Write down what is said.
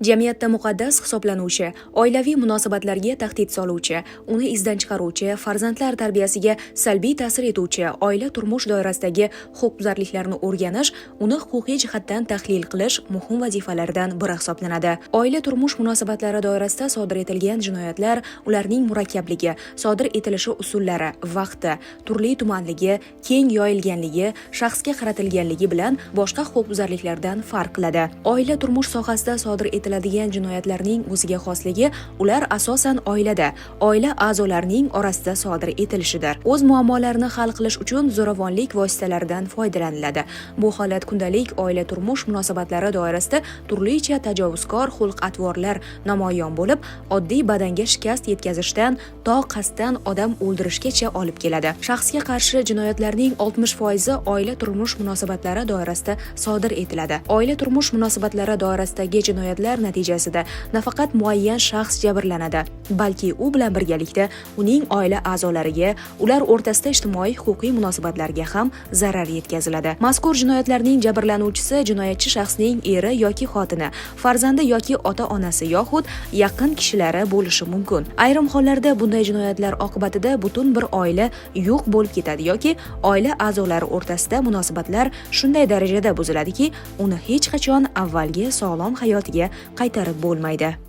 Jamiyatda muqaddas hisoblanuvchi, oilaviy munosabatlarga tahdid soluvchi, uni izdan chiqaruvchi, farzandlar tarbiyasiga salbiy ta'sir etuvchi oila turmush doirasidagi huquqbuzarliklarni o'rganish, uni huquqiy jihatdan tahlil qilish muhim vazifalardan biri hisoblanadi. Oila turmush munosabatlari doirasida sodir etilgan jinoyatlar, ularning murakkabligi, sodir etilishi usullari, vaqti, turli-tumanligi, keng yoyilganligi, shaxsga qaratilganligi bilan boshqa huquqbuzarliklardan farq qiladi. Oila turmush sohasida sodir etiladigan jinoyatlarning o'ziga xosligi, ular asosan oila a'zolarining orasida sodir etilishidir. O'z muammolarini hal qilish uchun zo'ravonlik vositalaridan foydalaniladi. Bu holat kundalik oila turmush munosabatlari doirasida turlicha tajovuzkor xulq-atvorlar namoyon bo'lib, oddiy badanga shikast yetkazishdan to qasddan odam o'ldirishgacha olib keladi. Shaxsga qarshi jinoyatlarning 60% oila turmush munosabatlari doirasida sodir etiladi. Oila turmush munosabatlari doirasidagi jinoyatlar natijasida nafaqat muayyan shaxs jabrlanadi, balki u bilan birgalikda uning oila a'zolariga, ular o'rtasida ijtimoiy huquqiy munosabatlarga ham zarar yetkaziladi. Mazkur jinoyatlarning jabrlanuvchisi jinoyatchi shaxsning eri yoki xotini, farzandi yoki ota-onasi yoxud yaqin kishilari bo'lishi mumkin. Ayrim hollarda bunday jinoyatlar oqibatida butun bir oila yo'q bo'lib ketadi yoki oila a'zolari o'rtasida munosabatlar shunday darajada buziladiki, uni hech qachon avvalgi sog'lom hayotiga qaytarib bo'lmaydi.